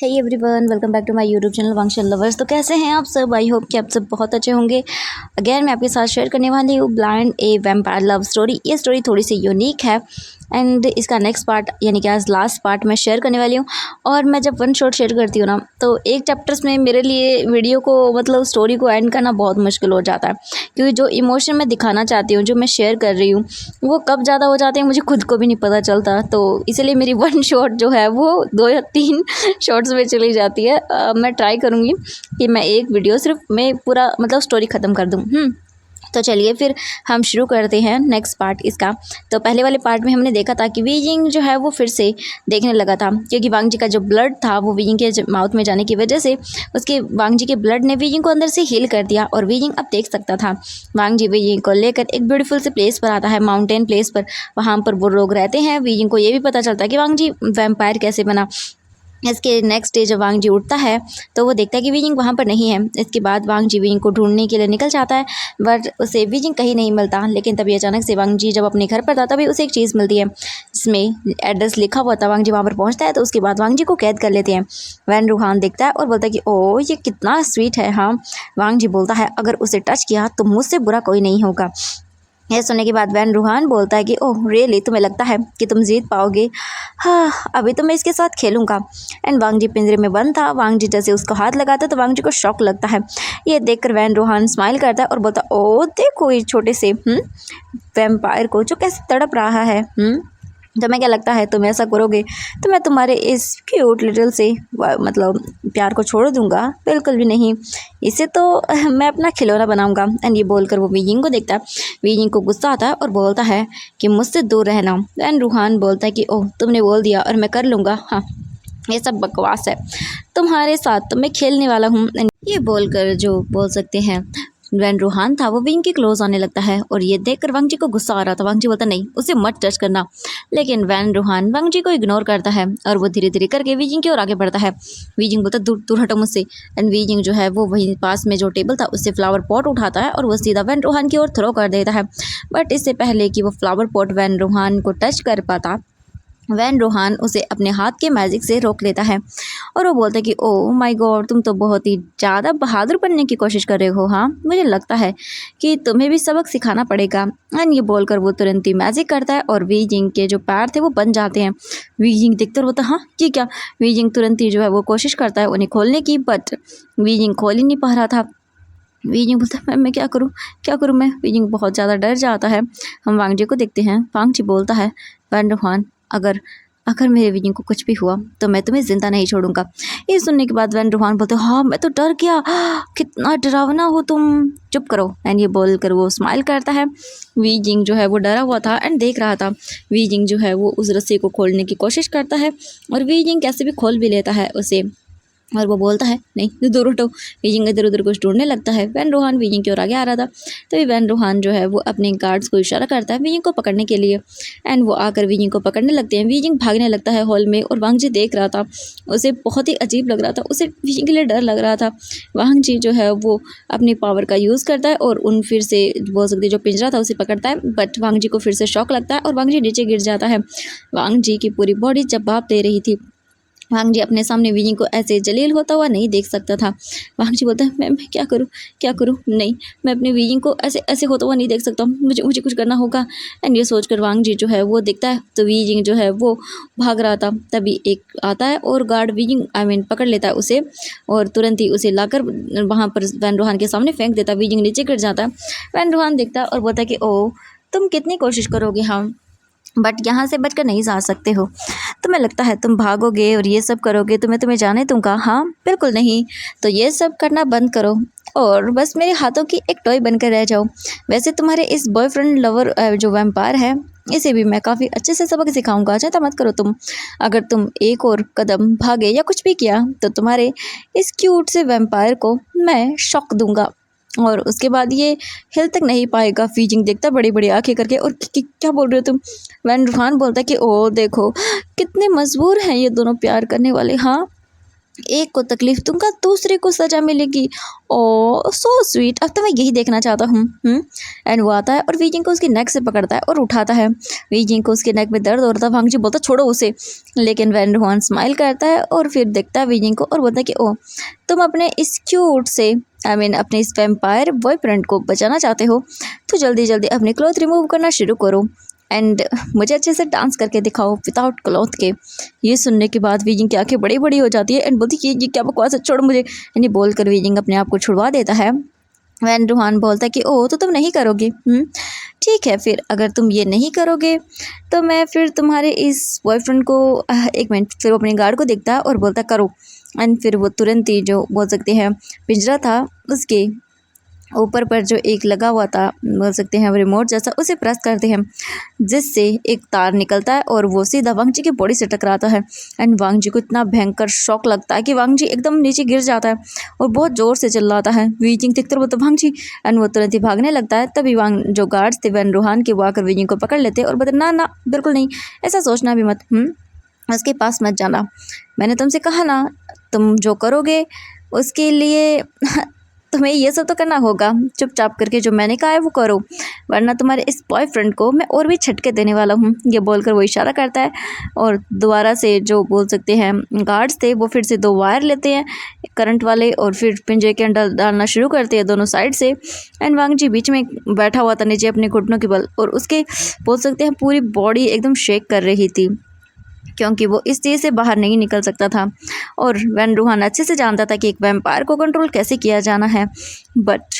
Hey everyone, welcome back to my YouTube channel Wangshan lovers. तो कैसे हैं आप सब? आई होप कि आप सब बहुत अच्छे होंगे। अगेन मैं आपके साथ शेयर करने वाली हूँ ब्लाइंड ए वैम्पायर लव स्टोरी। ये स्टोरी थोड़ी सी यूनिक है एंड इसका नेक्स्ट पार्ट यानी कि आज लास्ट पार्ट मैं शेयर करने वाली हूँ। और मैं जब वन शॉट शेयर करती हूँ ना, तो एक चैप्टर्स में मेरे लिए वीडियो को मतलब स्टोरी को एंड करना बहुत मुश्किल हो जाता है, क्योंकि जो इमोशन मैं दिखाना चाहती हूँ, जो मैं शेयर कर रही हूँ, वो कब ज़्यादा हो जाते हैं मुझे खुद को भी नहीं पता चलता। तो इसीलिए मेरी वन शॉट जो है वो 2 या 3 शॉर्ट्स में चली जाती है। मैं ट्राई करूँगी कि मैं एक वीडियो सिर्फ मैं पूरा मतलब स्टोरी ख़त्म कर दूँ। तो चलिए फिर हम शुरू करते हैं नेक्स्ट पार्ट इसका। तो पहले वाले पार्ट में हमने देखा था कि वीजिंग जो है वो फिर से देखने लगा था, क्योंकि वांग जी का जो ब्लड था वो वीजिंग के माउथ में जाने की वजह से उसके वांग जी के ब्लड ने वीजिंग को अंदर से हील कर दिया और वीजिंग अब देख सकता था। वांग जी वीजिंग को लेकर एक ब्यूटीफुल से प्लेस पर आता है, माउंटेन प्लेस पर। वहाँ पर वो लोग रहते हैं। वीजिंग को ये भी पता चलता है कि वांग जी वैम्पायर कैसे बना। इसके नेक्स्ट डे जब वांग जी उठता है तो वो देखता है कि वीजिंग वहाँ पर नहीं है। इसके बाद वांग जी वीजिंग को ढूंढने के लिए निकल जाता है, बट उसे वीजिंग कहीं नहीं मिलता। लेकिन तभी अचानक से वांग जी जब अपने घर पर था तभी उसे एक चीज़ मिलती है जिसमें एड्रेस लिखा हुआ था। वांग जी वहाँ पर पहुँचता है तो उसके बाद वांग जी को कैद कर लेते हैं। वैन रूहान देखता है और बोलता है कि ओह ये कितना स्वीट है। हाँ, वांग जी बोलता है अगर उसे टच किया तो मुझसे बुरा कोई नहीं होगा। यह सुनने के बाद वैन रूहान बोलता है कि ओह रियली, तुम्हें लगता है कि तुम जीत पाओगे? हाँ, अभी तो मैं इसके साथ खेलूंगा। एंड वांग जी पिंजरे में बंद था। वांग जी जैसे उसको हाथ लगाता तो वांग जी को शॉक लगता है। ये देखकर वैन रूहान स्माइल करता है और बोलता ओह देखो इस छोटे से वैम्पायर को जो कैसे तड़प रहा है। तुम्हें क्या लगता है तुम ऐसा करोगे तो मैं तुम्हारे इस क्यूट लिटिल से मतलब प्यार को छोड़ दूंगा? बिल्कुल भी नहीं, इसे तो मैं अपना खिलौना बनाऊंगा। एंड ये बोलकर वो वीजिंग को देखता है। वीजिंग को गुस्सा आता है और बोलता है कि मुझसे दूर रहना। एंड रूहान बोलता है कि ओह तुमने बोल दिया और मैं कर लूँगा। हाँ, ये सब बकवास है, तुम्हारे साथ तो मैं खेलने वाला हूँ। ये बोलकर जो बोल सकते हैं वैन रूहान था वो विंग के क्लोज आने लगता है और ये देखकर वांग जी को गुस्सा आ रहा था। वांग जी बोलता नहीं, उसे मत टच करना। लेकिन वैन रूहान वांग जी को इग्नोर करता है और वो धीरे धीरे करके वीजिंग की ओर आगे बढ़ता है। वीजिंग बोलता दूर दूर हटो मुझसे। एंड वीजिंग जो है वो वहीं पास में जो टेबल था उससे फ्लावर पॉट उठाता है और वो सीधा वैन रूहान की ओर थ्रो कर देता है। बट इससे पहले कि वो फ्लावर पॉट वैन रूहान को टच कर पाता, वैन रूहान उसे अपने हाथ के मैजिक से रोक लेता है और वो बोलता है कि ओह माय गॉड, तुम तो बहुत ही ज़्यादा बहादुर बनने की कोशिश कर रहे हो। हाँ, मुझे लगता है कि तुम्हें भी सबक सिखाना पड़ेगा। एंड ये बोलकर वो तुरंत ही मैजिक करता है और वीजिंग के जो पैर थे वो बन जाते हैं। वीजिंग देखते बोलता हाँ ये क्या। वीजिंग तुरंत ही जो है वो कोशिश करता है उन्हें खोलने की, बट वीजिंग खोल ही नहीं पा रहा था। वीजिंग बोलता है मैं क्या करूँ, क्या करूँ मैं? वीजिंग बहुत ज़्यादा डर जाता है। हम वांग जी को देखते हैं। वांग जी बोलता है वैन रूहान, अगर अगर मेरे वीजिंग को कुछ भी हुआ तो मैं तुम्हें जिंदा नहीं छोड़ूंगा। ये सुनने के बाद वैन रूहान बोलते हाँ मैं तो डर गया, कितना डरावना हो तुम, चुप करो। एंड ये बोलकर वो स्माइल करता है। वीजिंग जो है वो डरा हुआ था एंड देख रहा था। वीजिंग जो है वो उस रस्सी को खोलने की कोशिश करता है और वीजिंग कैसे भी खोल भी लेता है उसे और वो बोलता है नहीं दूर हटो। वीजिंग इधर उधर कुछ ढूंढने लगता है। वैन रूहान वीजिंग की ओर आगे आ रहा था, तभी वैन रूहान जो है वो अपने गार्ड्स को इशारा करता है वीजिंग को पकड़ने के लिए। एंड वो आकर वीजिंग को पकड़ने लगते हैं। वीजिंग भागने लगता है हॉल में और वांग जी देख रहा था, उसे बहुत ही अजीब लग रहा था, उसे वीजिंग के लिए डर लग रहा था। वांग जी जो है वो अपनी पावर का यूज़ करता है और उन फिर से बोल सकते जो पिंजरा था उसे पकड़ता है, बट वांग जी को फिर से शॉक लगता है और वांग जी नीचे गिर जाता है। वांग जी की पूरी बॉडी जवाब दे रही थी। वांग जी अपने सामने वीजिंग को ऐसे जलील होता हुआ नहीं देख सकता था। वांग जी बोलता है मैं क्या करूँ, क्या करूँ? नहीं, मैं अपने वीजिंग को ऐसे ऐसे होता हुआ नहीं देख सकता, मुझे मुझे कुछ करना होगा। एंड ये सोचकर वांग जी जो है वो देखता है तो वीजिंग जो है वो भाग रहा था। तभी एक आता है और गार्ड वीजिंग पकड़ लेता है उसे और तुरंत ही उसे लाकर वहाँ पर वैन रूहान के सामने फेंक देता है। वीजिंग नीचे गिर जाता है। वैन रूहान देखता है और बोलता है कि ओह तुम कितनी कोशिश करोगे हम, बट यहाँ से बचकर नहीं जा सकते हो। तुम्हें लगता है तुम भागोगे और ये सब करोगे तो मैं तुम्हें जाने दूंगा? हाँ बिल्कुल नहीं। तो ये सब करना बंद करो और बस मेरे हाथों की एक टॉय बनकर रह जाओ। वैसे तुम्हारे इस बॉयफ्रेंड लवर जो वैम्पायर है, इसे भी मैं काफ़ी अच्छे से सबक सिखाऊंगा। चिंता मत करो तुम। अगर तुम एक और कदम भागे या कुछ भी किया तो तुम्हारे इस क्यूट से वैम्पायर को मैं शॉक दूंगा और उसके बाद ये हिल तक नहीं पाएगा। वीजिंग देखता बड़ी बड़ी आंखें करके और क्या बोल रहे हो तुम? वैन रूहान बोलता है कि ओ देखो कितने मजबूर हैं ये दोनों प्यार करने वाले। हाँ, एक को तकलीफ दूंगा दूसरे को सजा मिलेगी। ओ सो स्वीट, अब तो मैं यही देखना चाहता हूँ। एंड वो आता है और वीजिंग को उसकी नेक से पकड़ता है और उठाता है। वीजिंग को उसके नेक में दर्द हो रहा था, वांगजी बोलता छोड़ो उसे, लेकिन वैन रोहान स्माइल करता है और फिर देखता है वीजिंग को और बोलता है कि ओ तुम अपने इस क्यूट से अपने इस वैम्पायर बॉयफ्रेंड को बचाना चाहते हो तो जल्दी जल्दी अपने क्लॉथ रिमूव करना शुरू करो एंड मुझे अच्छे से डांस करके दिखाओ विदाउट क्लॉथ के। ये सुनने के बाद वीजिंग की आंखें बड़ी बड़ी हो जाती है एंड बोलती ये क्या बकवास है, छोड़ मुझे। यानी बोलकर वीजिंग अपने आप को छुड़वा देता है। वैन रूहान बोलता है कि ओह तो तुम नहीं करोगे। ठीक है, फिर अगर तुम ये नहीं करोगे तो मैं फिर तुम्हारे इस बॉयफ्रेंड को एक मिनट, फिर वो अपने गार्ड को देखता है और बोलता करो। एंड फिर वो तुरंत ही जो बोल सकते हैं पिंजरा था उसके ऊपर पर जो एक लगा हुआ था बोल सकते हैं रिमोट जैसा, उसे प्रेस करते हैं जिससे एक तार निकलता है और वो सीधा वांगजी की बॉडी से टकराता है। एंड वांगजी को इतना भयंकर शॉक लगता है कि वांगजी एकदम नीचे गिर जाता है और बहुत ज़ोर से चिल्लाता है। वीजिंग देखते बोलता वांगजी, एंड वो तुरंत ही भागने लगता है। तभी वांग जो गार्ड्स थे वैन रोहान के वो आकर वीजिंग को पकड़ लेते और बोलते ना ना बिल्कुल नहीं, ऐसा सोचना भी मत, उसके पास मत जाना। मैंने तुमसे कहा ना, तुम जो करोगे उसके लिए तुम्हें ये सब तो करना होगा, चुपचाप करके जो मैंने कहा है वो करो, वरना तुम्हारे इस बॉयफ्रेंड को मैं और भी झटके देने वाला हूँ। ये बोलकर वो इशारा करता है और दोबारा से जो बोल सकते हैं गार्ड्स थे वो फिर से 2 वायर लेते हैं करंट वाले और फिर पिंजरे के अंदर डालना शुरू करते हैं दोनों साइड से। एंड वांगजी बीच में बैठा हुआ था नीचे अपने घुटनों के बल और उसके बोल सकते हैं पूरी बॉडी एकदम शेक कर रही थी क्योंकि वो इस चीज़ से बाहर नहीं निकल सकता था। और वैन रूहान अच्छे से जानता था कि एक वैम्पायर को कंट्रोल कैसे किया जाना है। बट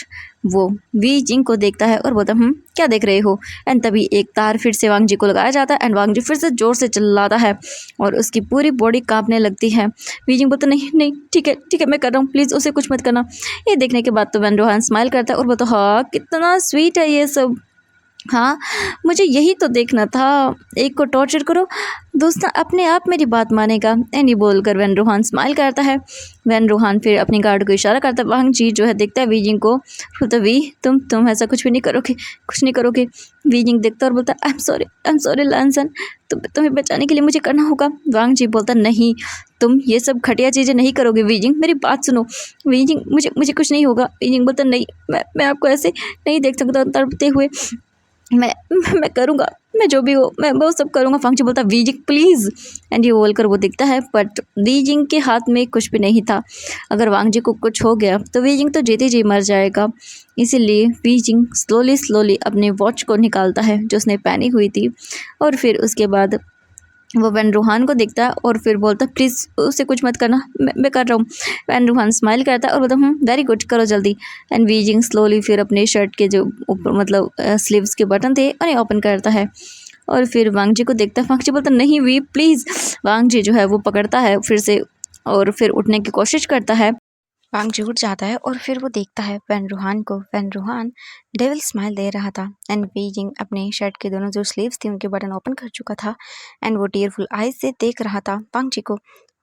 वो वी जिंग को देखता है और बोलता क्या देख रहे हो। एंड तभी एक तार फिर से वांगजी को लगाया जाता है एंड वांगजी फिर से ज़ोर से चिल्लाता है और उसकी पूरी बॉडी कांपने लगती है। वी जिंग बोलता नहीं नहीं ठीक है मैं कर रहा हूँ, प्लीज़ उसे कुछ मत करना। ये देखने के बाद तो वैन रूहान स्माइल करता है और बोलता हाँ कितना स्वीट है ये सब, हाँ मुझे यही तो देखना था, एक को टॉर्चर करो दूसरा अपने आप मेरी बात मानेगा। एनी बोलकर वैन रोहान स्माइल करता है। वैन रोहान फिर अपनी गार्ड को इशारा करता है। वांगजी जो है देखता है वीजिंग को, बोलता वी तुम ऐसा कुछ भी नहीं करोगे, कुछ नहीं करोगे। वीजिंग देखता और बोलता आई एम सॉरी लैंसन, तुम्हें बचाने के लिए मुझे करना होगा। वांगजी बोलता नहीं तुम ये सब घटिया चीज़ें नहीं करोगे वीजिंग, मेरी बात सुनो। वीजिंग मुझे कुछ नहीं होगा। वीजिंग बोलता नहीं मैं आपको ऐसे नहीं देख सकता तड़पते हुए, मैं करूँगा, मैं जो भी हो मैं वो सब करूँगा। वांगजी बोलता वीजिंग प्लीज़, एंड ये बोलकर वो दिखता है बट वीजिंग के हाथ में कुछ भी नहीं था। अगर वांगजी को कुछ हो गया तो वीजिंग तो जीते जी मर जाएगा। इसीलिए वीजिंग स्लोली अपने वॉच को निकालता है जो उसने पहनी हुई थी और फिर उसके बाद वो वैन रूहान को देखता है और फिर बोलता है प्लीज़ उसे कुछ मत करना, मैं कर रहा हूँ। वैन रूहान स्माइल करता है और बोलता वेरी गुड करो जल्दी। एंड वीजिंग स्लोली फिर अपने शर्ट के जो ऊपर मतलब स्लीव्स के बटन थे उन्हें ओपन करता है और फिर वांगजी को देखता है। वांगजी बोलता नहीं वी प्लीज़। वांगजी जो है वो पकड़ता है फिर से और फिर उठने की कोशिश करता है। वांगजी उठ जाता है और फिर वो देखता है वैन रूहान को। वैन रूहान डेविल स्माइल दे रहा था एंड वीजिंग अपने शर्ट के दोनों जो स्लीव्स थे उनके बटन ओपन कर चुका था एंड वो टीयरफुल आइज से देख रहा था वांगजी को।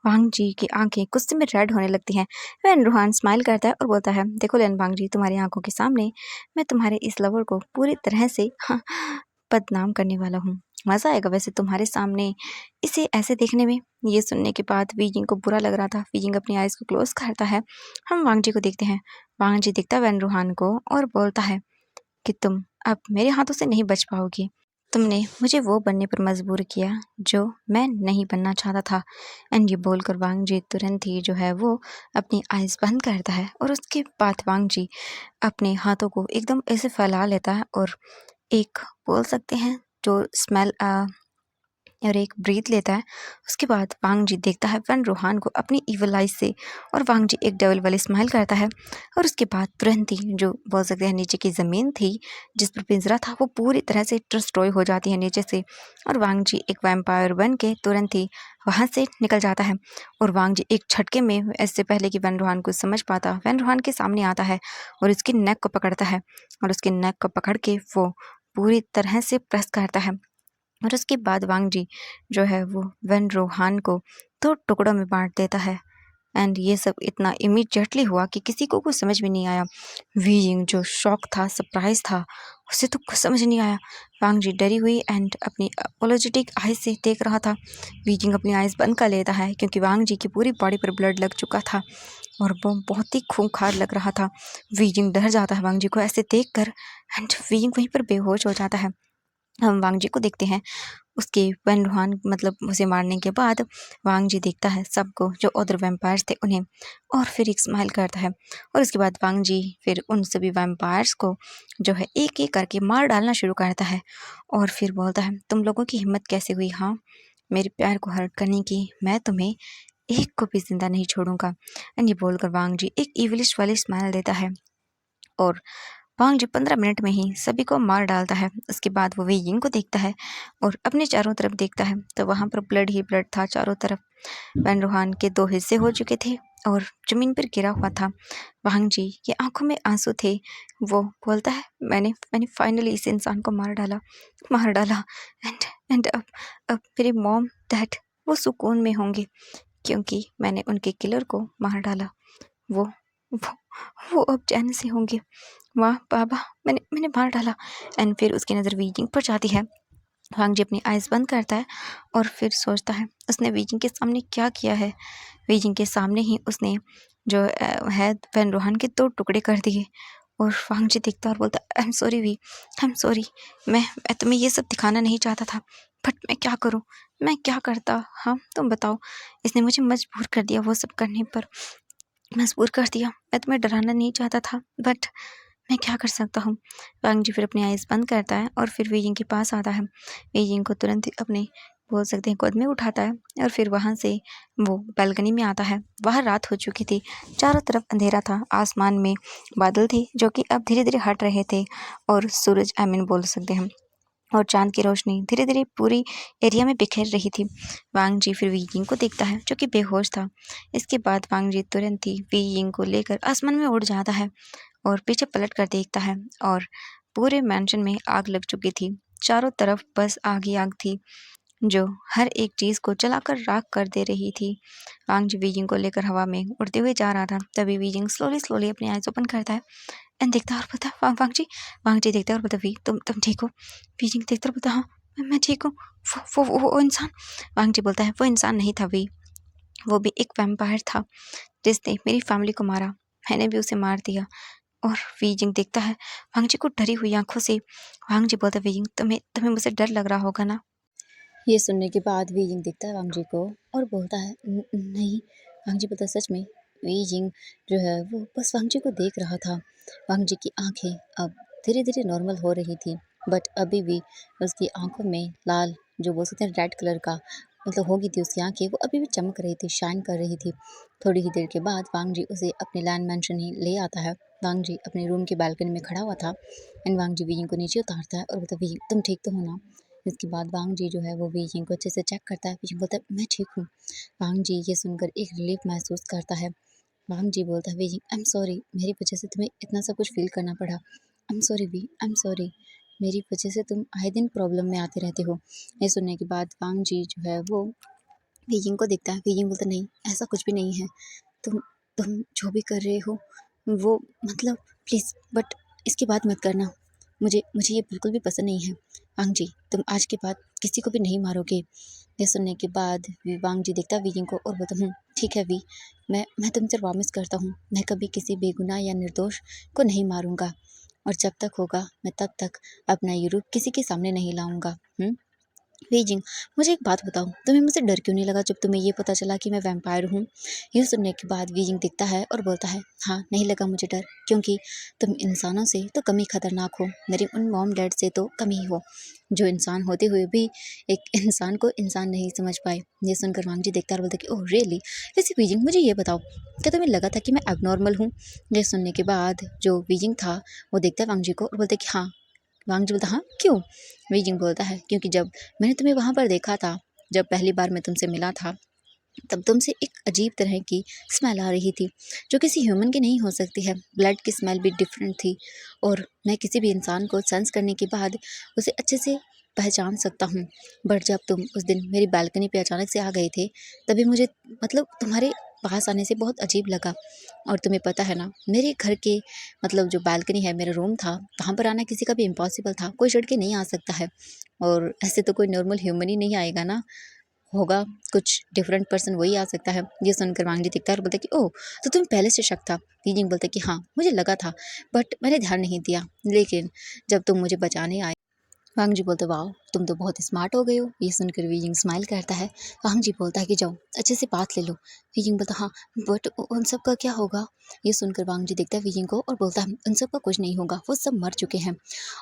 वांगजी की आंखें गुस्से में रेड होने लगती हैं। वैन रूहान स्माइल करता है और बोलता है देखो लेन वांगजी, तुम्हारी आंखों के सामने मैं तुम्हारे इस लवर को पूरी तरह से बदनाम करने वाला हूँ। मज़ा आएगा वैसे तुम्हारे सामने इसे ऐसे देखने में। ये सुनने के बाद वीजिंग को बुरा लग रहा था। वीजिंग अपनी आइज़ को क्लोज करता है। हम वांगजी को देखते हैं। वांगजी देखता वैन रूहान को और बोलता है कि तुम अब मेरे हाथों से नहीं बच पाओगी। तुमने मुझे वो बनने पर मजबूर किया जो मैं नहीं बनना चाहता था। एंड ये बोलकर वांगजी तुरंत ही जो है वो अपनी आइज़ बंद करता है और उसके बाद वांगजी अपने हाथों को एकदम ऐसे फैला लेता है और एक बोल सकते हैं जो स्मेल और एक ब्रीथ लेता है। उसके बाद वांगजी देखता है वैन रूहान को अपनी इवल आइज से और वांगजी एक डेविल वाली स्माइल करता है और उसके बाद तुरंत ही जो बोल सकते हैं नीचे की ज़मीन थी जिस पर पिंजरा था वो पूरी तरह से डिस्ट्रॉय हो जाती है नीचे से और वांगजी एक वैम्पायर बन के तुरंत ही वहाँ से निकल जाता है। और वांगजी एक झटके में इससे पहले कि वैन रूहान को समझ पाता वैन रूहान के सामने आता है और उसकी नेक को पकड़ता है और उसकी नेक को पकड़ के वो पूरी तरह से प्रेस करता है। और उसके बाद वांगजी जो है वो वैन रूहान को 2 टुकड़ों में बांट देता है एंड ये सब इतना इमीडिएटली हुआ कि किसी को कुछ समझ में नहीं आया। वीइंग जो शॉक था, सरप्राइज था, उसे तो कुछ समझ नहीं आया। वांग जी डरी हुई एंड अपनी अपोलोजेटिक आइज से देख रहा था। वीइंग अपनी आइज बंद कर लेता है क्योंकि वांग जी की पूरी बॉडी पर ब्लड लग चुका था और वो बहुत ही खूंखार लग रहा था। वीइंग डर जाता है वांग जी को ऐसे देख कर एंड वीइंग वहीं पर बेहोश हो जाता है। हम वांग जी को देखते हैं उसके वन रूहान मतलब उसे मारने के बाद वांग जी देखता है सबको जो अदर वैम्पायर्स थे उन्हें और फिर एक स्माइल करता है और उसके बाद वांग जी फिर उन सभी वैम्पायर्स को जो है एक एक करके मार डालना शुरू करता है और फिर बोलता है तुम लोगों की हिम्मत कैसे हुई, हाँ मेरे प्यार को हर्ट करने की, मैं तुम्हें एक को भी जिंदा नहीं छोड़ूंगा। एंड ये बोलकर वांग जी एक इविलिश वाली स्माइल देता है और वांग जी 15 मिनट में ही सभी को मार डालता है। उसके बाद वो वे यिंग को देखता है और अपने चारों तरफ देखता है तो वहाँ पर ब्लड ही ब्लड था चारों तरफ। वैन रूहान के 2 हिस्से हो चुके थे और जमीन पर गिरा हुआ था। वांग जी के आंखों में आंसू थे। वो बोलता है मैंने मैंने फाइनली इस इंसान को मार डाला एंड अब मेरे मॉम डैड वो सुकून में होंगे क्योंकि मैंने उनके किलर को मार डाला। वो वो वो अब चैन से होंगे। वाह बाबा, मैंने मार डाला। एंड फिर उसकी नज़र वीजिंग पर जाती है। वांग जी अपनी आइज़ बंद करता है और फिर सोचता है उसने वीजिंग के सामने क्या किया है। वीजिंग के सामने ही उसने जो है वैन रूहान के 2 टुकड़े कर दिए और वांग जी देखता और बोलता I am sorry Wei, I am sorry. मैं तुम्हें ये सब दिखाना नहीं चाहता था बट मैं क्या करूं, मैं क्या करता, हाँ तुम बताओ। इसने मुझे मजबूर कर दिया वो सब करने पर, मजबूर कर दिया। मैं तुम्हें डराना नहीं चाहता था बट मैं क्या कर सकता हूँ। वांग जी फिर अपनी आइज़ बंद करता है और फिर वीजिंग के पास आता है। वीजिंग को तुरंत ही अपने बोल सकते हैं गोद में उठाता है और फिर वहाँ से वो बालकनी में आता है। वहाँ रात हो चुकी थी, चारों तरफ अंधेरा था, आसमान में बादल थे जो कि अब धीरे धीरे हट रहे थे और सूरज आई मीन बोल सकते हैं और चांद की रोशनी धीरे धीरे पूरी एरिया में बिखेर रही थी। वांग जी फिर वी यिंग को देखता है जो कि बेहोश था। इसके बाद वांग जी तुरंत ही वी यिंग को लेकर आसमान में उड़ जाता है और पीछे पलट कर देखता है और पूरे मैंशन में आग लग चुकी थी। चारों तरफ बस आग ही आग थी जो हर एक चीज़ को जलाकर राख कर दे रही थी। वांग जी वीजिंग को लेकर हवा में उड़ते हुए जा रहा था। तभी वीजिंग स्लोली स्लोली अपनी आइज़ ओपन करता है एंड देखता है और बोलता है वांग जी देखता है और बोलता वी तुम ठीक हो। वीजिंग देखता है और बोलता हाँ मैं ठीक हूँ। वो इंसान, वांग जी बोलता है वो इंसान नहीं था वी, वो भी एक वैम्पायर था जिसने मेरी फैमिली को मारा, मैंने भी उसे मार दिया। और वीजिंग देखता है वांग जी को डरी हुई आंखों से। वांग जी बोलता है वीजिंग तुम्हें तुम्हें मुझसे डर लग रहा होगा ना। ये सुनने के बाद वी जिंग देखता है वांग जी को और बोलता है नहीं। वांग जी बोलता है सच में। वी जिंग जो है वो बस वांग जी को देख रहा था। वांग जी की आंखें अब धीरे धीरे नॉर्मल हो रही थी बट अभी भी उसकी आंखों में लाल जो बोल सकते हैं रेड कलर का मतलब हो गई थी उसकी आंखें, वो अभी भी चमक रही थी, शाइन कर रही थी। थोड़ी ही देर के बाद वांग जी उसे अपने लैंड मैंशन ही ले आता है। वांग जी अपने रूम के बालकनी में खड़ा हुआ था एंड वांग जी वीजिंग को नीचे उतारता है और बोलता है वीजिंग तुम ठीक तो हो ना। इसके बाद वांग जी जो है वो वीजिंग को अच्छे से चेक करता है। वीजिंग बोलता है मैं ठीक हूँ। वांग जी ये सुनकर एक रिलीफ महसूस करता है। वांग जी बोलता है वीजिंग आई एम सॉरी, मेरी वजह से तुम्हें इतना सब कुछ फील करना पड़ा। I am sorry Wei, I am sorry, मेरी वजह से तुम आए दिन प्रॉब्लम में आते रहते हो। ये सुनने के बाद वांग जी जो है वो वीजिंग को देखता है। वीजिंग बोलता नहीं ऐसा कुछ भी नहीं है। तुम तुम जो भी कर रहे हो वो मतलब प्लीज़ बट इसके बाद मत करना। मुझे मुझे ये बिल्कुल भी पसंद नहीं है। वांग जी तुम आज के बाद किसी को भी नहीं मारोगे। ये सुनने के बाद वांग जी देखता है वी को और बोलता ठीक है वी, मैं तुमसे प्रॉमिस करता हूँ मैं कभी किसी बेगुनाह या निर्दोष को नहीं मारूंगा और जब तक होगा मैं तब तक अपना ये रूप किसी के सामने नहीं लाऊंगा। बीजिंग मुझे एक बात बताओ, तुम्हें मुझसे डर क्यों नहीं लगा जब तुम्हें ये पता चला कि मैं वैम्पायर हूँ। ये सुनने के बाद बीजिंग दिखता है और बोलता है हाँ नहीं लगा मुझे डर, क्योंकि तुम इंसानों से तो कम ही खतरनाक हो, मेरे उन मॉम डैड से तो कम ही हो जो इंसान होते हुए भी एक इंसान को इंसान नहीं समझ पाए। ये सुनकर वांग जी देखता है और बोलता है कि ओह रियली। वैसे बीजिंग मुझे ये बताओ, क्या तुम्हें लगा था कि मैं एबनॉर्मल हूँ। ये सुनने के बाद जो बीजिंग था वो देखता है वांग जी को और बोलता है कि हाँ। वांग जी बोलता हाँ क्यों। बीजिंग बोलता है क्योंकि जब मैंने तुम्हें वहाँ पर देखा था, जब पहली बार मैं तुमसे मिला था, तब तुमसे एक अजीब तरह की स्मेल आ रही थी जो किसी ह्यूमन की नहीं हो सकती है। ब्लड की स्मेल भी डिफरेंट थी और मैं किसी भी इंसान को सेंस करने के बाद उसे अच्छे से पहचान सकता हूँ। बट जब तुम उस दिन मेरी बालकनी पे अचानक से आ गए थे तभी मुझे मतलब तुम्हारे पास आने से बहुत अजीब लगा। और तुम्हें पता है ना, मेरे घर के मतलब जो बालकनी है, मेरा रूम था, वहाँ पर आना किसी का भी इम्पॉसिबल था। कोई चढ़ के नहीं आ सकता है, और ऐसे तो कोई नॉर्मल ह्यूमन ही नहीं आएगा ना, होगा कुछ डिफरेंट पर्सन, वही आ सकता है। ये सुनकर वांगजी दिखता है और बोलता है कि ओह, तो तुम्हें पहले से शक था। वीजिंग बोलता है कि हाँ, मुझे लगा था, बट मैंने ध्यान नहीं दिया, लेकिन जब तुम मुझे बचाने आए। वांग जी बोलते वाह, तुम तो बहुत स्मार्ट हो गए हो। ये सुनकर वीजिंग स्माइल करता है। वांग जी बोलता है कि जाओ अच्छे से बात ले लो। वीजिंग बोलता हाँ, बट उन सब का क्या होगा। ये सुनकर वांग जी देखता है वीजिंग को और बोलता है उन सब का कुछ नहीं होगा, वो सब मर चुके हैं,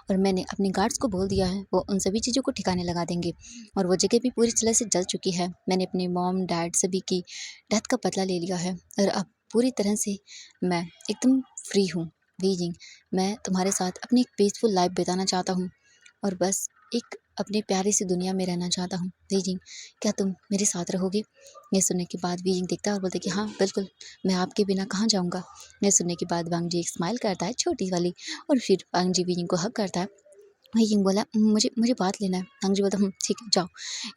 और मैंने अपने गार्ड्स को बोल दिया है, वो उन सभी चीज़ों को ठिकाने लगा देंगे, और वो जगह भी पूरी तरह से जल चुकी है। मैंने अपने मॉम डैड सभी की डेथ का बदला ले लिया है, और अब पूरी तरह से मैं एकदम फ्री हूँ। वीजिंग, मैं तुम्हारे साथ अपनी एक पीसफुल लाइफ बिताना चाहता हूँ, और बस एक अपने प्यारी सी दुनिया में रहना चाहता हूँ। वीजिंग, क्या तुम मेरे साथ रहोगे। ये सुनने के बाद वीजिंग देखता है और बोलता है कि हाँ बिल्कुल, मैं आपके बिना कहाँ जाऊँगा। ये सुनने के बाद वांग जी एक स्माइल करता है छोटी वाली, और फिर वांग जी वीजिंग को हग करता है। वीजिंग बोला मुझे मुझे बात लेना है। वांग जी बोलता ठीक है जाओ।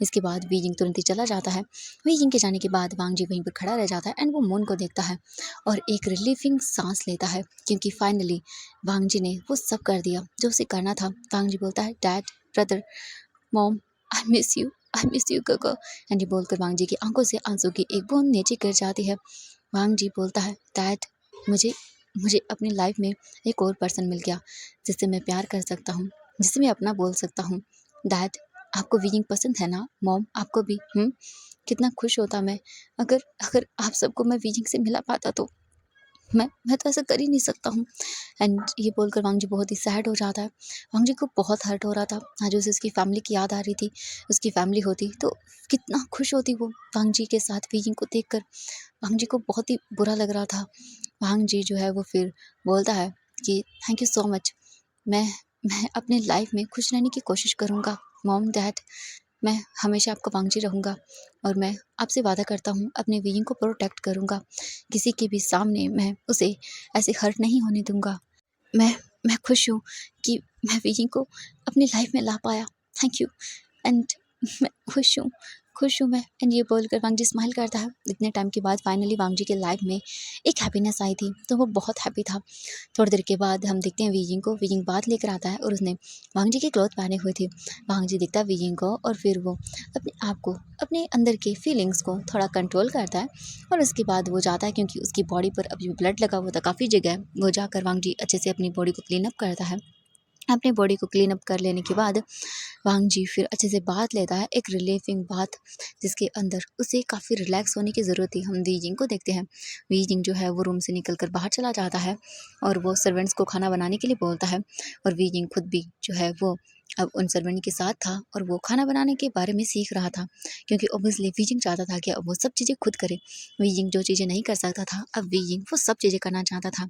इसके बाद वीजिंग तुरंत ही चला जाता है। वीजिंग के जाने के बाद वांग जी वहीं पर खड़ा रह जाता है, एंड वो मून को देखता है और एक रिलीफिंग सांस लेता है, क्योंकि फाइनली वांग जी ने वो सब कर दिया जो उसे करना था। वांग जी बोलता है dad, brother, mom, I miss you गगा। एंड ये बोलकर वांग जी की आंखों से आंसू की एक बूंद नीचे गिर जाती है। वांग जी बोलता है डैड, मुझे मुझे अपनी लाइफ में एक और पर्सन मिल गया जिससे मैं प्यार कर सकता हूँ, जिसे मैं अपना बोल सकता हूँ। डैड, आपको वीजिंग पसंद है ना। मॉम, आपको भी। कितना खुश होता मैं अगर अगर आप सबको मैं वीजिंग से मिला पाता तो। मैं तो ऐसा कर ही नहीं सकता हूँ। एंड ये बोलकर वांग जी बहुत ही सैड हो जाता है। वांग जी को बहुत हर्ट हो रहा था। आज उसे उसकी फैमिली की याद आ रही थी। उसकी फैमिली होती तो कितना खुश होती वो वांग जी के साथ वीजिंग को देखकर। वांग जी को बहुत ही बुरा लग रहा था। वांग जी जो है वो फिर बोलता है कि थैंक यू सो मच। मैं मैं अपने लाइफ में खुश रहने की कोशिश करूँगा। मॉम, डैड, मैं हमेशा आपका वांगजी रहूँगा, और मैं आपसे वादा करता हूँ अपने वीइंग को प्रोटेक्ट करूँगा। किसी के भी सामने मैं उसे ऐसे हर्ट नहीं होने दूँगा। मैं मैं खुश हूँ कि मैं वीइंग को अपनी लाइफ में ला पाया। Thank you. एंड मैं खुश हूँ मैं। एंड ये बोलकर वांग जी स्माइल करता है। इतने टाइम के बाद फाइनली वांग जी के लाइफ में एक हैप्पीनेस आई थी, तो वो बहुत हैप्पी था। थोड़ी देर के बाद हम देखते हैं वीजिंग को। वीजिंग बात लेकर आता है और उसने वांग जी के क्लॉथ पहने हुए थे। वांग जी देखता है वीजिंग को, और फिर वो अपने आप को, अपने अंदर के फीलिंग्स को थोड़ा कंट्रोल करता है, और उसके बाद वो जाता है, क्योंकि उसकी बॉडी पर अभी ब्लड लगा हुआ था काफ़ी जगह। वो जाकर वांग जी अच्छे से अपनी बॉडी को क्लीन अप करता है। अपनी बॉडी को क्लीन अप कर लेने के बाद वांग जी फिर अच्छे से बाथ लेता है, एक रिलीफिंग बाथ, जिसके अंदर उसे काफ़ी रिलैक्स होने की ज़रूरत थी। हम वीजिंग को देखते हैं। वीजिंग जो है वो रूम से निकल कर बाहर चला जाता है, और वो सर्वेंट्स को खाना बनाने के लिए बोलता है, और वीजिंग खुद भी जो है वो अब उन सर्वेंट के साथ था, और वो खाना बनाने के बारे में सीख रहा था, क्योंकि ऑब्वियसली वीजिंग चाहता था कि अब वो सब चीज़ें खुद करे। वीजिंग जो चीज़ें नहीं कर सकता था, अब वीजिंग वो सब चीज़ें करना चाहता था।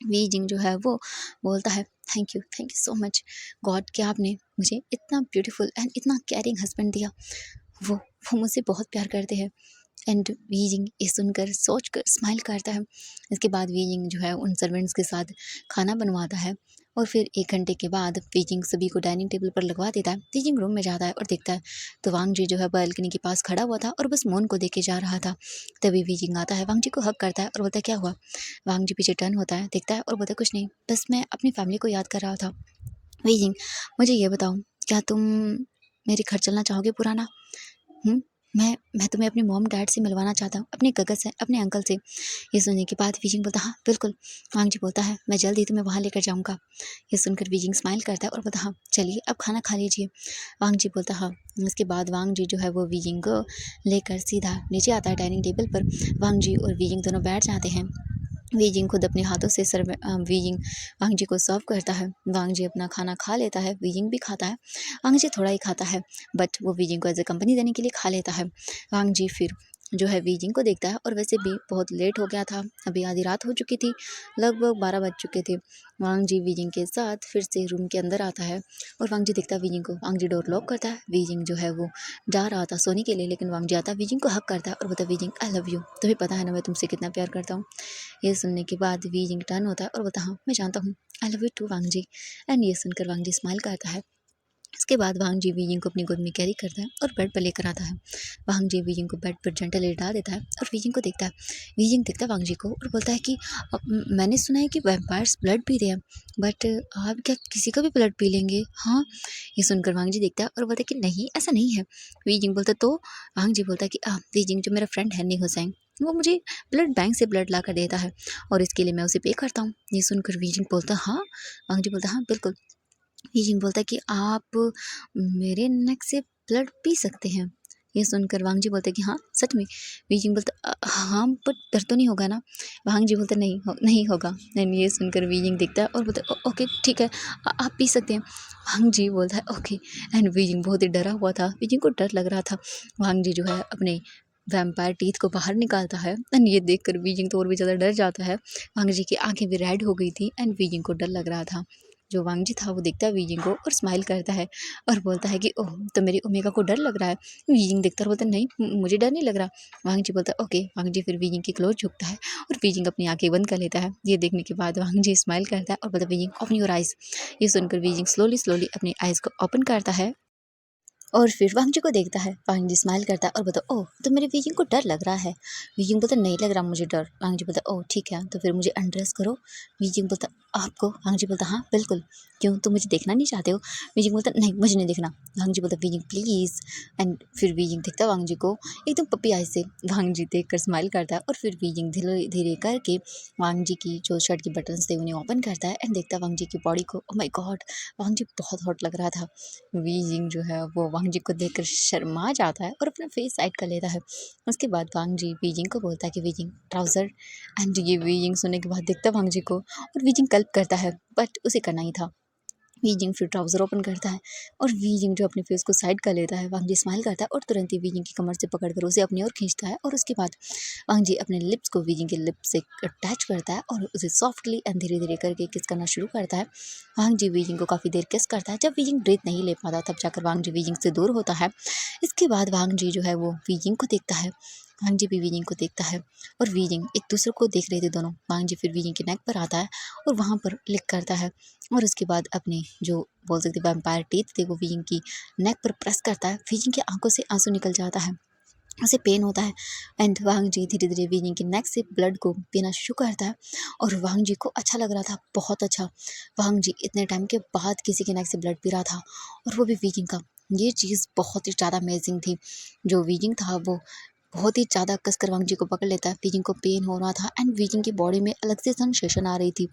वीजिंग जो है वो बोलता है thank you so much God, कि आपने मुझे इतना ब्यूटीफुल एंड इतना केयरिंग हस्बैंड दिया। वो मुझसे बहुत प्यार करते हैं। एंड वीजिंग ये सुनकर सोचकर स्माइल करता है। इसके बाद वीजिंग जो है उन सर्वेंट्स के साथ खाना बनवाता है, और फिर 1 घंटे के बाद वीजिंग सभी को डाइनिंग टेबल पर लगवा देता है। वीजिंग रूम में जाता है और देखता है तो वांग जी जो है बालकनी के पास खड़ा हुआ था और बस मून को देखे जा रहा था। तभी वीजिंग आता है, वांग जी को हग करता है और बोलता है क्या हुआ। वांग जी पीछे टर्न होता है, देखता है और बोलता है कुछ नहीं, बस मैं अपनी फैमिली को याद कर रहा था। वीजिंग, मुझे ये बताओ, क्या तुम मेरे घर चलना चाहोगे पुराना। हुँ? मैं तुम्हें अपने मॉम डैड से मिलवाना चाहता हूँ, अपने गगन से, अपने अंकल से। ये सुनने के बाद वीजिंग बोलता हाँ बिल्कुल। वांग जी बोलता है मैं जल्द ही तुम्हें वहाँ लेकर जाऊँगा। ये सुनकर वीजिंग स्माइल करता है और बोलता हाँ चलिए अब खाना खा लीजिए। वांग जी बोलता हाँ। उसके बाद वांग जी जो है वो वीजिंग को लेकर सीधा नीचे आता है डाइनिंग टेबल पर। वांग जी और वीजिंग दोनों बैठ जाते हैं। वीजिंग खुद अपने हाथों से वीजिंग वांग जी को सर्व करता है। वांग जी अपना खाना खा लेता है, वीजिंग भी खाता है। वांग जी थोड़ा ही खाता है, बट वो वीजिंग को एज अ कंपनी देने के लिए खा लेता है। वांग जी फिर जो है वीजिंग को देखता है, और वैसे भी बहुत लेट हो गया था, अभी आधी रात हो चुकी थी, लगभग 12 बज चुके थे। वांग जी वीजिंग के साथ फिर से रूम के अंदर आता है, और वांग जी देखता है वीजिंग को। वांग जी डोर लॉक करता है। वीजिंग जो है वो जा रहा था सोने के लिए, लेकिन वांग जी आता है, वीजिंग को हक करता है और बोलता है वीजिंग आई लव यू, तुम्हें पता है ना मैं तुमसे कितना प्यार करता हूँ। ये सुनने के बाद वीजिंग टर्न होता है और बोलता हाँ मैं जानता हूँ, I love you too Wang ji. And ये सुनकर वांग जी स्माइल करता है। इसके बाद वांग जी वीजिंग को अपनी गोद में कैरी करता है और बेड पर लेकर आता है। वांग जी वीजिंग को बेड पर जेंटली लेटा देता है और वीजिंग को देखता है। वीजिंग देखता है वांग जी को और बोलता है कि मैंने सुना है कि वैम्पायर्स ब्लड पीते हैं, बट आप क्या किसी का भी ब्लड पी लेंगे? हाँ, ये सुनकर वांग जी देखता है और बोलता है कि नहीं, ऐसा नहीं है। वीजिंग बोलता है तो? वांग जी बोलता है कि वीजिंग जो मेरा फ्रेंड है नी हुसैन, वो मुझे ब्लड बैंक से ब्लड ला कर देता है और इसके लिए मैं उसे पे करता हूँ। ये सुनकर वीजिंग बोलता है हाँ। वांग जी बोलता है हाँ बिल्कुल। हीजिंग बोलता है कि आप मेरे नेक से ब्लड पी सकते हैं। ये सुनकर वांग जी बोलते हैं कि हाँ सच में। वीजिंग बोलता हाँ बट डर तो नहीं होगा ना? वांग जी बोलते नहीं होगा। एंड ये सुनकर वीजिंग देखता है और बोलता है ओके ठीक है, आप पी सकते हैं। वांग जी बोलता है ओके। एंड वीजिंग बहुत ही डरा हुआ था, वीजिंग को डर लग रहा था। वांग जी जो है अपने वैम्पायर टीथ को बाहर निकालता है एंड ये देखकर वीजिंग तो और भी ज़्यादा डर जाता है। वांग जी की आंखें भी रेड हो गई थी एंड वीजिंग को डर लग रहा था। जो वांग जी था वो देखता है वीजिंग को और स्माइल करता है और बोलता है कि ओह तो मेरी ओमेगा को डर लग रहा है। वीजिंग देखता है और बोलता है नहीं, मुझे डर नहीं लग रहा। वांग जी बोलता है ओके। वांग जी फिर वीजिंग के क्लोज झुकता है और वीजिंग अपनी आंखें बंद कर लेता है। ये देखने के बाद वांग जी स्माइल करता है और बोलता है वीजिंग ओपन योर आइज। ये सुनकर वीजिंग स्लोली स्लोली अपनी आइज को ओपन करता है और फिर वांग जी को देखता है। वांग जी स्माइल करता है और बोलता है ओह तो मेरे वीजिंग को डर लग रहा है। वीजिंग बोलता है नहीं लग रहा मुझे डर। वांग जी बोलता है ओह ठीक है तो फिर मुझे अनड्रेस करो। वीजिंग बोलता आपको? वांग जी बोलता हाँ बिल्कुल। क्यों, तुम मुझे देखना नहीं चाहते हो? वीजिंग बोलता नहीं मुझे नहीं देखना। वांग जी बोलता वीजिंग प्लीज़। एंड फिर वीजिंग देखता है वांग जी को एकदम पप्पी आई से। वांग जी देख कर स्माइल करता है और फिर वीजिंग धीरे धीरे करके वांग जी की जो शर्ट के बटन्स थे उन्हें ओपन करता है एंड देखता है वांग जी की बॉडी को। ओह माय गॉड, वांग जी बहुत हॉट लग रहा था। वीजिंग जो है वो वांग जी को देखकर शर्मा जाता है और अपना फेस साइड कर लेता है। उसके बाद वांग जी वीजिंग को बोलता है कि वीजिंग ट्राउज़र। एंड ये वीजिंग सुनने के बाद देखता है वांग जी को और वीजिंग गल्प करता है, बट उसे करना ही था। वीजिंग फिर ट्राउज़र ओपन करता है और वीजिंग जो अपने फेस को साइड कर लेता है, वांग जी स्माइल करता है और तुरंत ही वीजिंग की कमर से पकड़कर उसे अपनी ओर खींचता है और उसके बाद वांग जी अपने लिप्स को वीजिंग के लिप्स से अटैच करता है और उसे सॉफ्टली एंड धीरे धीरे करके किस करना शुरू करता है। वांग जी वीजिंग को काफ़ी देर किस करता है। जब वीजिंग ब्रीथ नहीं ले पाता तब जाकर वांग जी वीजिंग से दूर होता है। इसके बाद वांग जी जो है वो वीजिंग को देखता है। वांग जी भी वीजिंग को देखता है और वीजिंग एक दूसरे को देख रहे थे दोनों। वांग जी फिर वीजिंग के नेक पर आता है और वहाँ पर लिक करता है और उसके बाद अपने जो बोल सकते वैम्पायर टीथ थे वो वीजिंग की नेक पर प्रेस करता है। वीजिंग की आंखों से आंसू निकल जाता है, उसे पेन होता है एंड वांग जी धीरे धीरे वीजिंग के नेक से ब्लड को पीना शुरू करता है और वांग जी को अच्छा लग रहा था, बहुत अच्छा। वांग जी इतने टाइम के बाद किसी के नेक से ब्लड पी रहा था और वो भी वीजिंग का। ये चीज़ बहुत ही ज़्यादा अमेजिंग थी। जो वीजिंग था वो बहुत ही ज़्यादा कसकर वांग जी को पकड़ लेता है। वीजिंग को पेन हो रहा था एंड वीजिंग की बॉडी में अलग से सेंसेशन आ रही थी